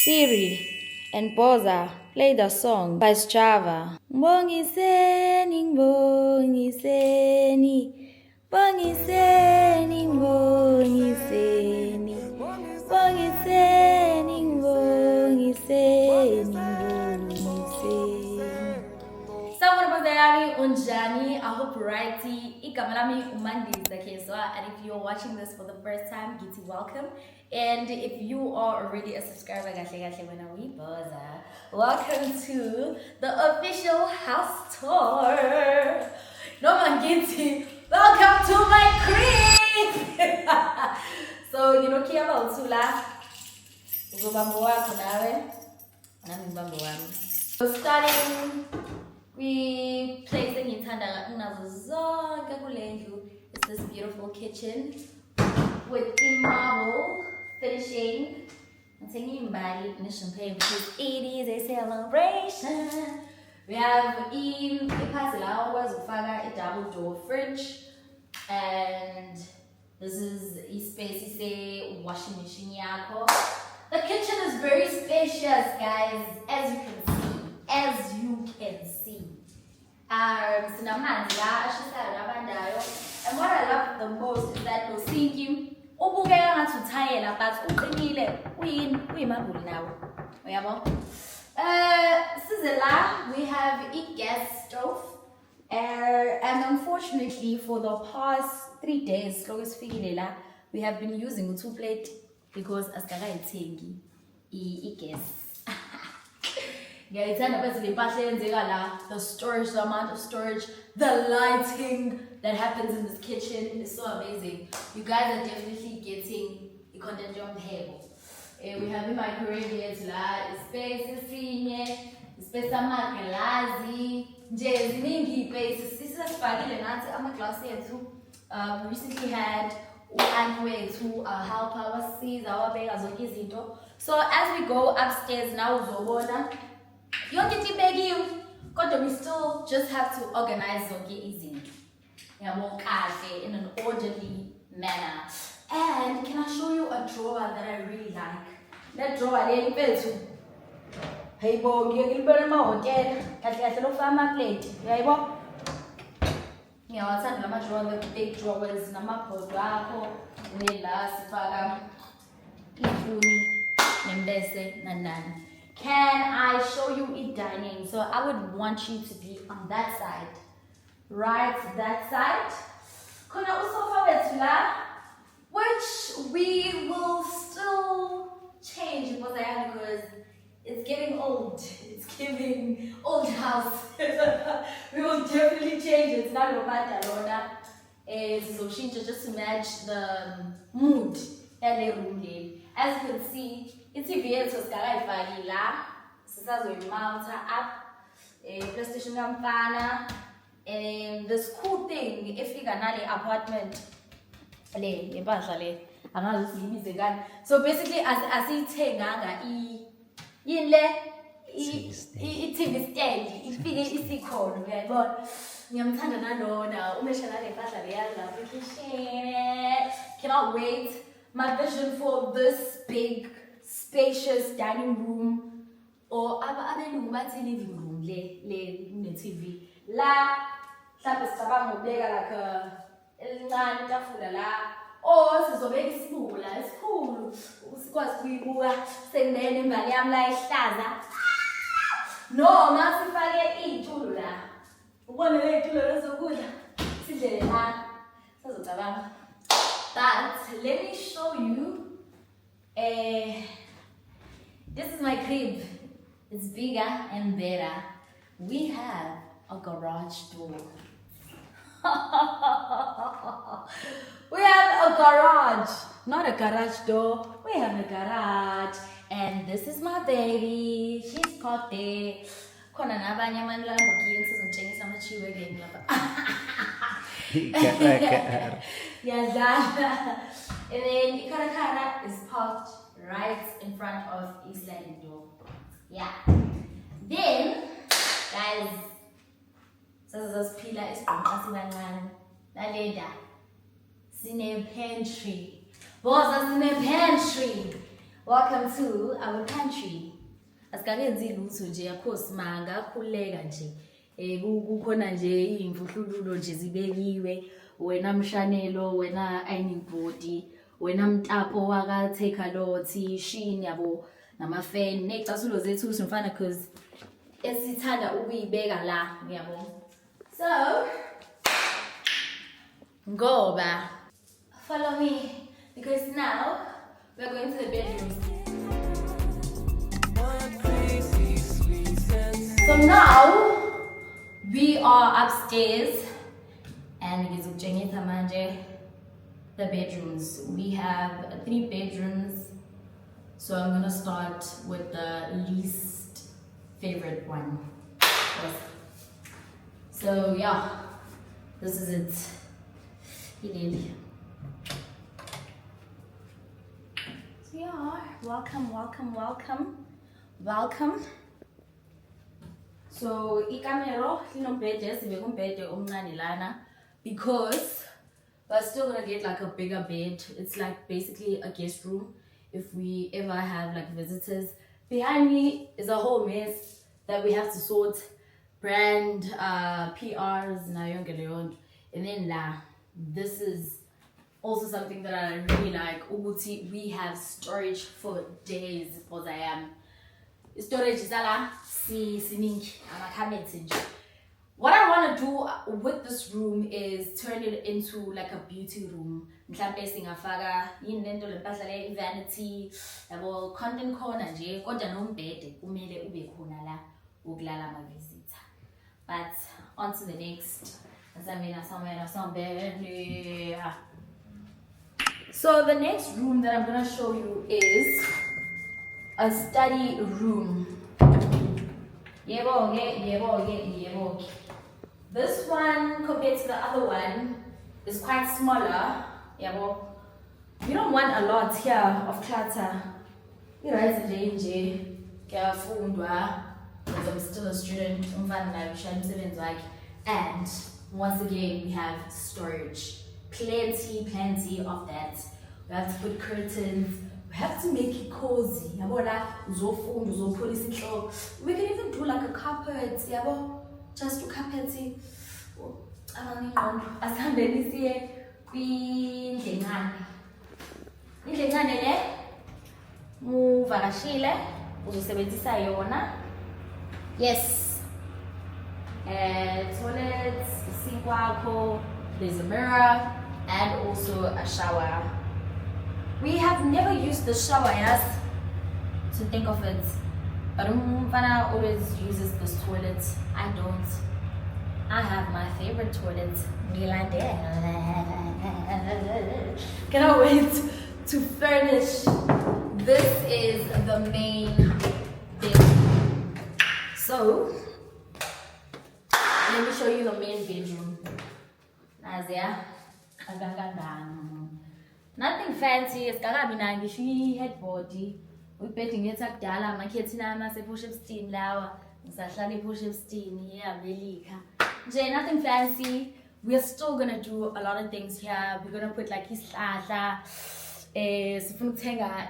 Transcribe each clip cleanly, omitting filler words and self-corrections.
Siri and Boza play the song by Strava. Bongiseni, bongiseni, bongiseni, bongiseni, bongiseni, bongiseni, bongiseni. Sawubona bazayami unjani? I hope righty. Igama lami uMandisa Keswa, and if you're watching this for the first time, Giti, welcome. And if you are already a subscriber, welcome to the official house tour. No man Giti, welcome to my crib. So Kia Usula uzobamba wakho nawe nami ngibamba wami. So starting we placing ngithanda unazo zonke kulendlu. It's this beautiful kitchen with marble finishing. I'm taking Bali and champagne because it is a celebration. We have a double door fridge, and this is a space washing machine. The kitchen is very spacious, guys, as you can see. And what I love the most is that no sinking. Ubukeka ngathi uthayela but uqinile uyimabuli nawo. Uyabo? Sizela, we have a gas stove. And unfortunately for the past 3 days, we have been using a 2-plate because asakayithengi gas. The storage, the amount of storage, the lighting that happens in this kitchen is so amazing. You guys are definitely getting the content on the table. We have the microwave here, space, space, we recently had to help us see our bags. So as we go upstairs now, we still just have to organize in an orderly manner. And can I show you a drawer that I really like? That drawer, hey bo, you can my hotel. Plate. What's that? Drawer, the big drawers, Can I show you a dining? So I would want you to be on that side. Right, that side. Which we will still change because it's getting old. It's giving old house. We will definitely change it. It's not about it's just to match the mood that they room in. As you can see, it's a vehicle Malta up PlayStation Campana. And this cool thing, if you can apartment, so basically, as I say, TV stand, cannot wait. My vision for this big, spacious dining room or living room, TV. La sabang like oh sizobeka isibula esikhulu usikwazi kuyibuka sengene imali yami la ihlaza noma sifake izitulo la ubone le izitulo lezokudla sidlele la sizocabanga. But let me show you this is my crib. It's bigger and better. We have a garage door. We have a garage, not a garage door. We have a garage, and this is my baby. She's caught there. And then Ikarakara is parked right in front of East Landing door. Yeah. Then, guys. So this pillar is Cine pantry. Welcome to our pantry. asikakenzi lutho nje yakho simanga khuleka nje kukhona nje imvuhlululo nje zibekiwe wena mshanelo wena ironing board wena mtapo waka take a lot shin yabo nama fan necasulo zethu simfana cause esithanda ukuyibeka la ngiyabona. So ngoba follow me because now we're going to the bedrooms. So now we are upstairs and the bedrooms. We have 3 bedrooms. So I'm gonna start with the least favorite one. So yeah, this is it. So yeah, welcome. So ikamero linombhede sibeke umbhede omncane lana because we're still gonna get like a bigger bed. It's like basically a guest room if we ever have like visitors. Behind me is a whole mess that we have to sort, brand PRs and then this is also something that I really like. Uguti, we have storage for days because I am storage is what I want to do with this room is turn it into like a beauty room. Vanity, content corner nje kodwa nombhede kumele ube khona la ukulala ama visitor. But on to the next. So the next room that I'm gonna show you is a study room. This one compared to the other one is quite smaller. You don't want a lot here of clutter. You know, it's a danger. Because I'm still a student. And once again, we have storage. Plenty of that. We have to put curtains. We have to make it cozy. We can even do like a carpet. Just to carpet. Yes. Toilets, sink, there's a mirror and also a shower. We have never used the shower, yes, to think of it. But Umfana always uses this toilet. I don't. I have my favorite toilet. Cannot wait to furnish. This is the main bedroom. So let me show you the main bedroom. Nazia. Nothing fancy. It's got to be nice. She headboard. We betting it up dala. My kids na se push-up steam lawa. Sahlali push-up steam. Yeah, really. Nothing fancy. We're still gonna do a lot of things here. We're gonna put like islahla, sifuntenga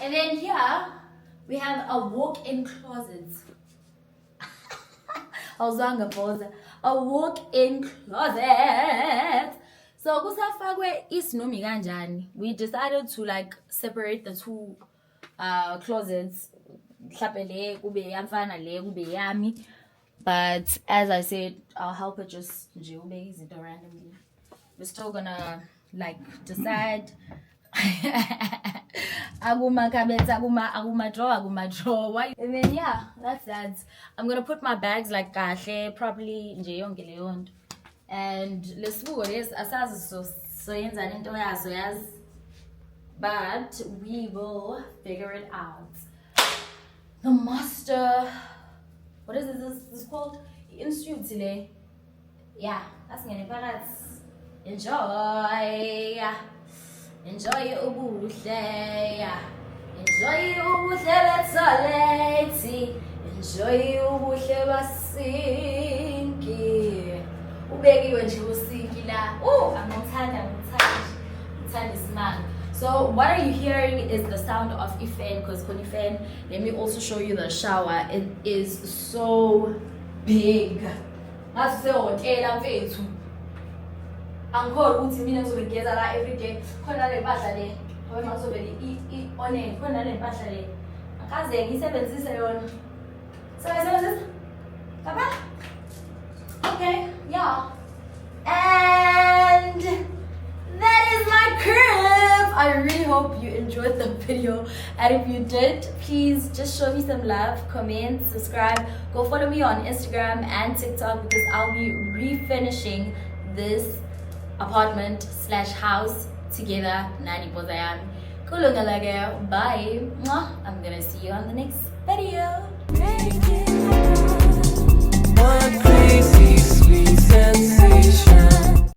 and then here we have a walk-in closet. A walk-in closet. So kusafakwe isinomi kanjani. We decided to like separate the two closets. But as I said, I'll help it just randomly. We're still gonna like decide. Aguma draw. And then yeah, that's that. I'm gonna put my bags like kahle properly and let's move this but we will figure it out. The master, what is this called? Institute today. Yeah, that's gonna be enjoy ubuhle. Enjoy ubuhle betsaleti. Enjoy ubuhle basinki. Ubekiwe nje usinki la. Angithanda So what are you hearing is the sound of a fan, because when you fan, let me also show you the shower. It is so big. That's so hotel mfethu. Angikho ukuthi mina ngizobegeza la every day. Khona le mpahla le. Ngoba ngizobele on end. Khona le mpahla le. Akaze ngisebenzise yona. Sebenzisa? Papa? Okay, yeah. And that is my crib. I really hope you enjoyed the video, and if you did, please just show me some love, comment, subscribe, go follow me on Instagram and TikTok, because I'll be refinishing this apartment / house together. Nani Bozayami. Kulungalage. Bye. Mwah. I'm gonna see you on the next video. One crazy sweet sensation.